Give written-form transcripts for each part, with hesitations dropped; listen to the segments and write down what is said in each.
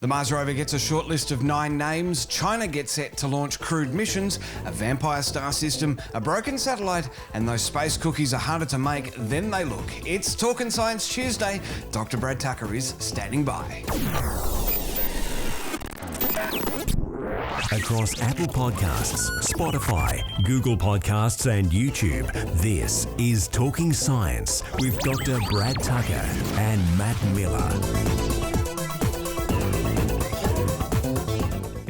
The Mars rover gets a short list of 9 names. China gets set to launch crewed missions, a vampire star system, a broken satellite, and those space cookies are harder to make than they look. It's Talkin' Science Tuesday. Dr. Brad Tucker is standing by. Across Apple Podcasts, Spotify, Google Podcasts and YouTube, this is Talking Science with Dr. Brad Tucker and Matt Miller.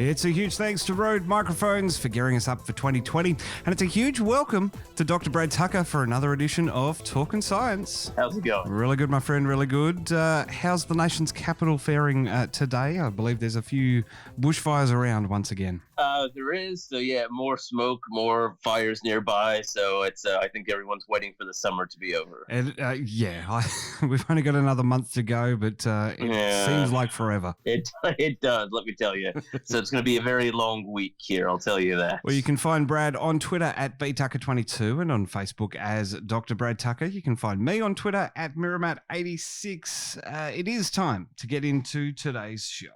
It's a huge thanks to Rode Microphones for gearing us up for 2020, and it's a huge welcome to Dr. Brad Tucker for another edition of Talkin' Science. How's it going? Really good, my friend, really good. How's the nation's capital faring today? I believe there's a few bushfires around once again. There is. So yeah, more smoke, more fires nearby. So it's. I think everyone's waiting for the summer to be over. And we've only got another month to go, but it seems like forever. It does. Let me tell you. So it's going to be a very long week here. I'll tell you that. Well, you can find Brad on Twitter at btucker22 and on Facebook as Dr. Brad Tucker. You can find me on Twitter at Miramat86. It is time to get into today's show.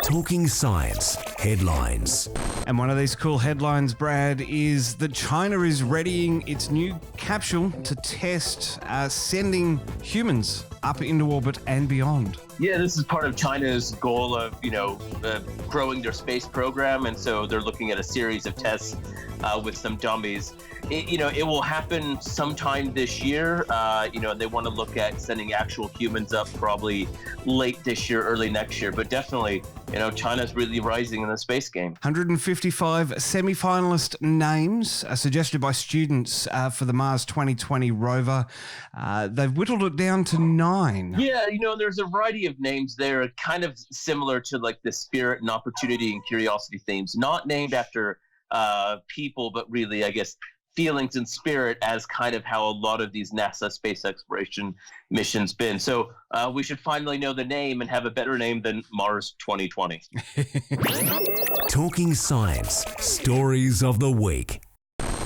Talking Science headlines. And one of these cool headlines, Brad, is that China is readying its new capsule to test sending humans up into orbit and beyond. Yeah, this is part of China's goal of, growing their space program. And so they're looking at a series of tests with some dummies. It will happen sometime this year. They want to look at sending actual humans up probably late this year, early next year. But definitely, China's really rising in the space game. 155 semi-finalist names are suggested by students for the Mars 2020 rover. They've whittled it down to 9. Yeah, there's a variety of names there, kind of similar to like the spirit and opportunity and curiosity themes, not named after people, but really, I guess, feelings and spirit, as kind of how a lot of these NASA space exploration missions been. So we should finally know the name and have a better name than Mars 2020. Talking Science, stories of the week.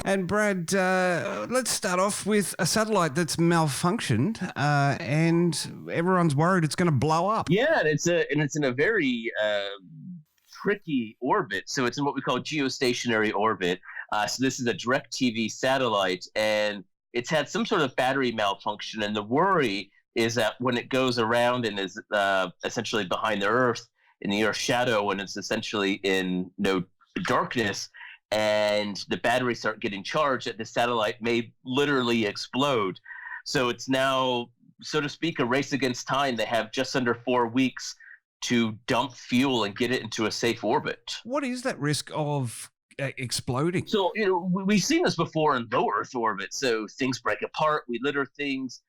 And Brad, let's start off with a satellite that's malfunctioned, and everyone's worried it's going to blow up. Yeah, and it's in a very tricky orbit. So it's in what we call geostationary orbit. So this is a DRECTV satellite, and it's had some sort of battery malfunction. And the worry is that when it goes around and is essentially behind the Earth, in the Earth's shadow, and it's essentially in darkness, and the batteries start getting charged, that the satellite may literally explode. So it's now, so to speak, a race against time. They have just under 4 weeks to dump fuel and get it into a safe orbit. What is that risk of exploding? So, we've seen this before in low Earth orbit. So things break apart, we litter things,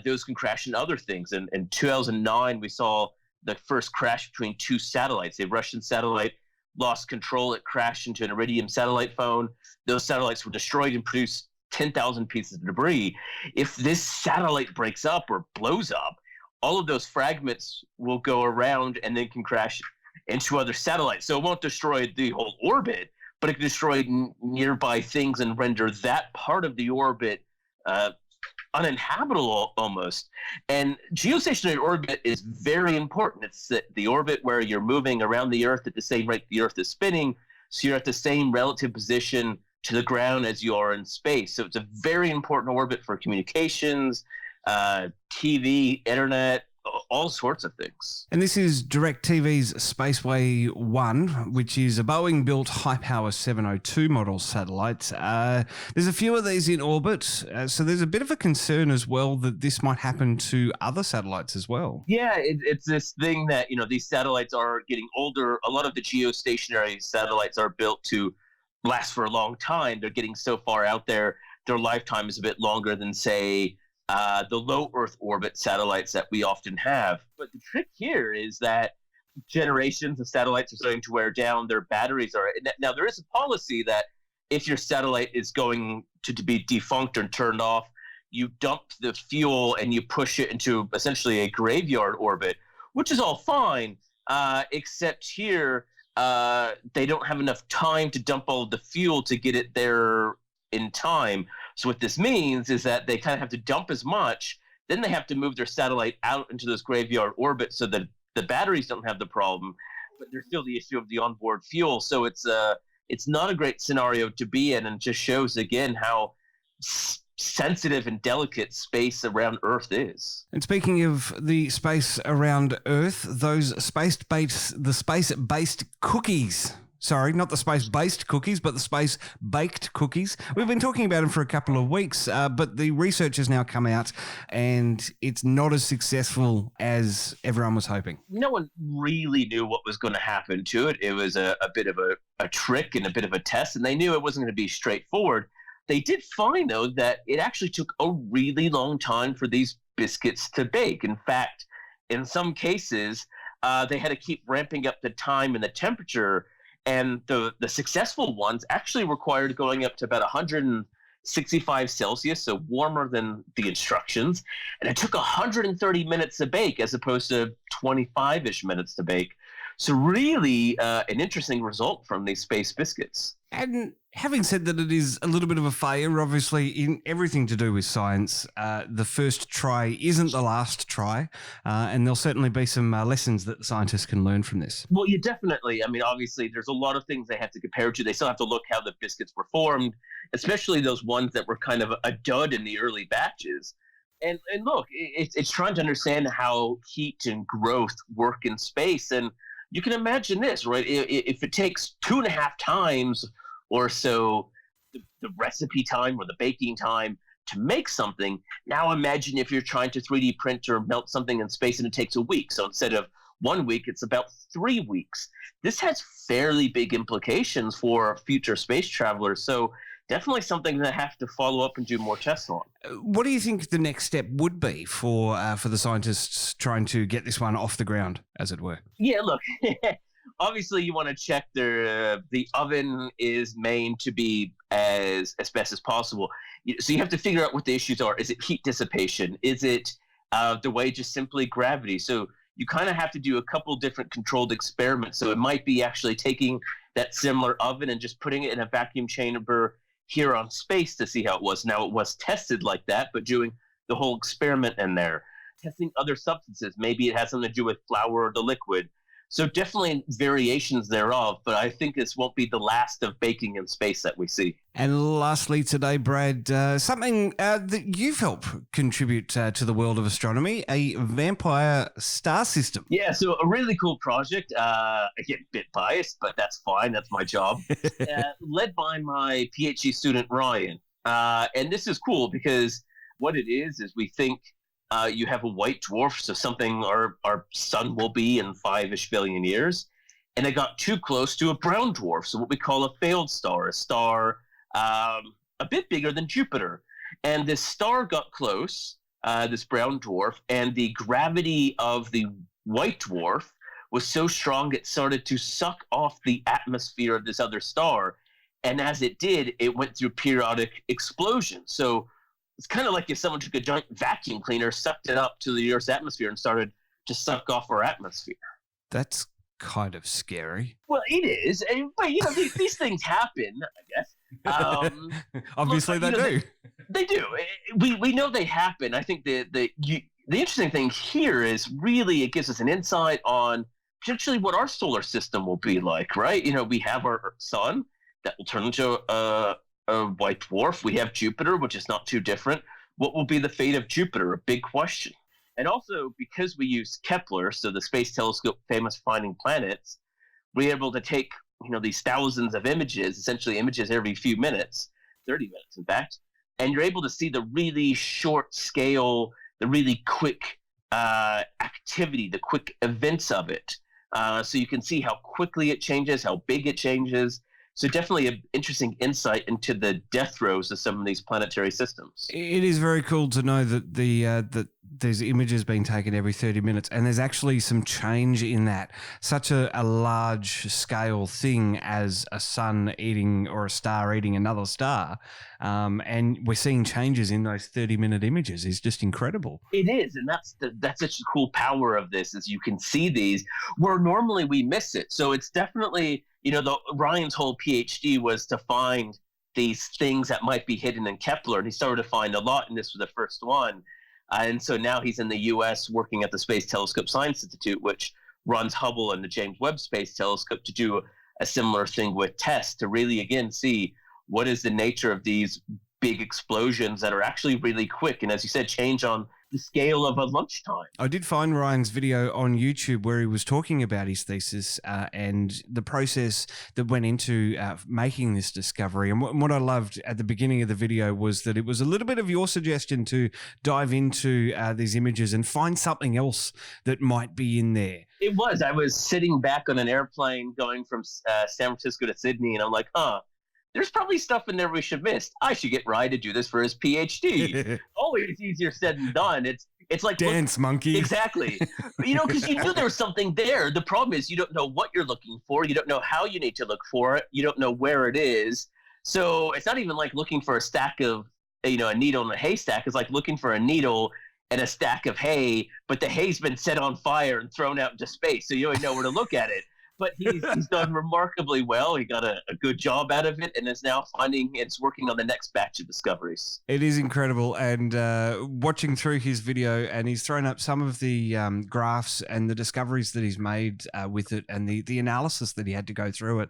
those can crash into other things. And in 2009, we saw the first crash between 2 satellites. A Russian satellite lost control. It crashed into an Iridium satellite phone. Those satellites were destroyed and produced 10,000 pieces of debris. If this satellite breaks up or blows up, all of those fragments will go around and then can crash into other satellites. So it won't destroy the whole orbit, but it can destroy nearby things and render that part of the orbit uninhabitable almost. And geostationary orbit is very important. It's the orbit where you're moving around the Earth at the same rate the Earth is spinning, so you're at the same relative position to the ground as you are in space. So it's a very important orbit for communications, TV, internet, all sorts of things. And this is DirecTV's Spaceway 1, which is a Boeing-built high-power 702 model satellite. There's a few of these in orbit, so there's a bit of a concern as well that this might happen to other satellites as well. Yeah, it's this thing that, these satellites are getting older. A lot of the geostationary satellites are built to last for a long time. They're getting so far out there, their lifetime is a bit longer than, say, the low Earth orbit satellites that we often have. But the trick here is that generations of satellites are starting to wear down. Their batteries are. Now, there is a policy that if your satellite is going to be defunct or turned off, you dump the fuel and you push it into essentially a graveyard orbit, which is all fine, except here they don't have enough time to dump all of the fuel to get it there in time. So what this means is that they kind of have to dump as much, then they have to move their satellite out into this graveyard orbit so that the batteries don't have the problem, but there's still the issue of the onboard fuel. So it's not a great scenario to be in, and just shows again how sensitive and delicate space around Earth is. And speaking of the space around Earth, the space-based cookies. Sorry, not the space-based cookies, but the space-baked cookies. We've been talking about them for a couple of weeks, but the research has now come out and it's not as successful as everyone was hoping. No one really knew what was going to happen to it. It was a bit of a trick and a bit of a test, and they knew it wasn't going to be straightforward. They did find, though, that it actually took a really long time for these biscuits to bake. In fact, in some cases, they had to keep ramping up the time and the temperature. And the successful ones actually required going up to about 165 Celsius, so warmer than the instructions. And it took 130 minutes to bake as opposed to 25-ish minutes to bake. So really an interesting result from these space biscuits. And having said that it is a little bit of a failure, obviously, in everything to do with science, the first try isn't the last try, and there'll certainly be some lessons that scientists can learn from this. Well, you definitely. I mean, obviously, there's a lot of things they have to compare to. They still have to look how the biscuits were formed, especially those ones that were kind of a dud in the early batches. And look, it's trying to understand how heat and growth work in space. And you can imagine this, right? If it takes 2.5 times or so the recipe time or the baking time to make something, now imagine if you're trying to 3D print or melt something in space and it takes a week. So instead of 1 week, it's about 3 weeks. This has fairly big implications for future space travelers. So definitely something that have to follow up and do more tests on. What do you think the next step would be for the scientists trying to get this one off the ground, as it were? Yeah, look, obviously you want to check the oven is made to be as best as possible. So you have to figure out what the issues are. Is it heat dissipation? Is it the way just simply gravity? So you kind of have to do a couple different controlled experiments. So it might be actually taking that similar oven and just putting it in a vacuum chamber here on space to see how it was. Now, it was tested like that, but doing the whole experiment in there, testing other substances. Maybe it has something to do with flour or the liquid. So definitely variations thereof, but I think this won't be the last of baking in space that we see. And lastly today, Brad, something that you've helped contribute to the world of astronomy, a vampire star system. Yeah, so a really cool project. Again, a bit biased, but that's fine. That's my job. Led by my PhD student, Ryan. And this is cool because what it is we think you have a white dwarf, so something our sun will be in 5-ish billion years, and it got too close to a brown dwarf, so what we call a failed star, a star a bit bigger than Jupiter. And this star got close, this brown dwarf, and the gravity of the white dwarf was so strong it started to suck off the atmosphere of this other star. And as it did, it went through periodic explosion. So it's kind of like if someone took a giant vacuum cleaner, sucked it up to the Earth's atmosphere, and started to suck off our atmosphere. That's kind of scary. Well, it is. But, these things happen, I guess. Obviously, look, they do. They do. We know they happen. I think the interesting thing here is really it gives us an insight on potentially what our solar system will be like, right? We have our sun that will turn into a white dwarf. We have Jupiter, which is not too different. What will be the fate of Jupiter? A big question. And also, because we use Kepler, so the space telescope famous for finding planets, we're able to take these thousands of images, essentially images every few minutes, 30 minutes in fact, and you're able to see the really short scale, the really quick activity, the quick events of it. So you can see how quickly it changes, how big it changes. So definitely an interesting insight into the death throes of some of these planetary systems. It is very cool to know that that there's images being taken every 30 minutes, and there's actually some change in that. Such a large scale thing as a sun eating or a star eating another star, and we're seeing changes in those 30-minute images is just incredible. It is, and that's such a cool power of this, is you can see these where normally we miss it. So it's definitely, Ryan's whole PhD was to find these things that might be hidden in Kepler, and he started to find a lot, and this was the first one. And so now he's in the U.S. working at the Space Telescope Science Institute, which runs Hubble and the James Webb Space Telescope to do a similar thing with tests to really, again, see what is the nature of these big explosions that are actually really quick. And as you said, change on the scale of a lunchtime. I did find Ryan's video on YouTube where he was talking about his thesis and the process that went into making this discovery. And what I loved at the beginning of the video was that it was a little bit of your suggestion to dive into these images and find something else that might be in there. It was. I was sitting back on an airplane going from San Francisco to Sydney, and I'm like, there's probably stuff in there we should miss. I should get Ryan to do this for his PhD. Always easier said than done. It's like dance monkey. Exactly. Because you knew there was something there. The problem is you don't know what you're looking for. You don't know how you need to look for it. You don't know where it is. So it's not even like looking for a stack of, a needle in a haystack. It's like looking for a needle and a stack of hay, but the hay's been set on fire and thrown out into space. So you don't know where to look at it. But he's done remarkably well. He got a good job out of it and is now it's working on the next batch of discoveries. It is incredible. And watching through his video, and he's thrown up some of the graphs and the discoveries that he's made with it and the analysis that he had to go through it.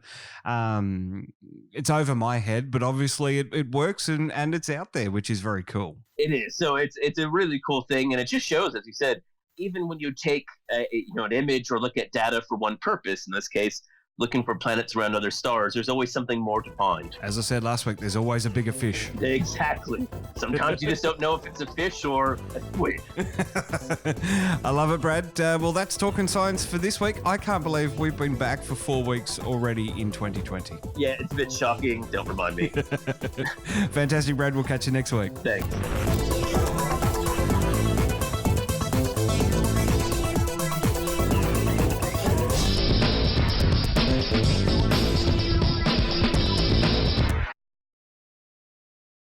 It's over my head, but obviously it works and it's out there, which is very cool. It is. So it's a really cool thing. And it just shows, as you said, even when you take an image or look at data for one purpose, in this case, looking for planets around other stars, there's always something more to find. As I said last week, there's always a bigger fish. Exactly. Sometimes you just don't know if it's a fish or a squid. I love it, Brad. Well, that's Talking Science for this week. I can't believe we've been back for 4 weeks already in 2020. Yeah, it's a bit shocking. Don't remind me. Fantastic, Brad. We'll catch you next week. Thanks.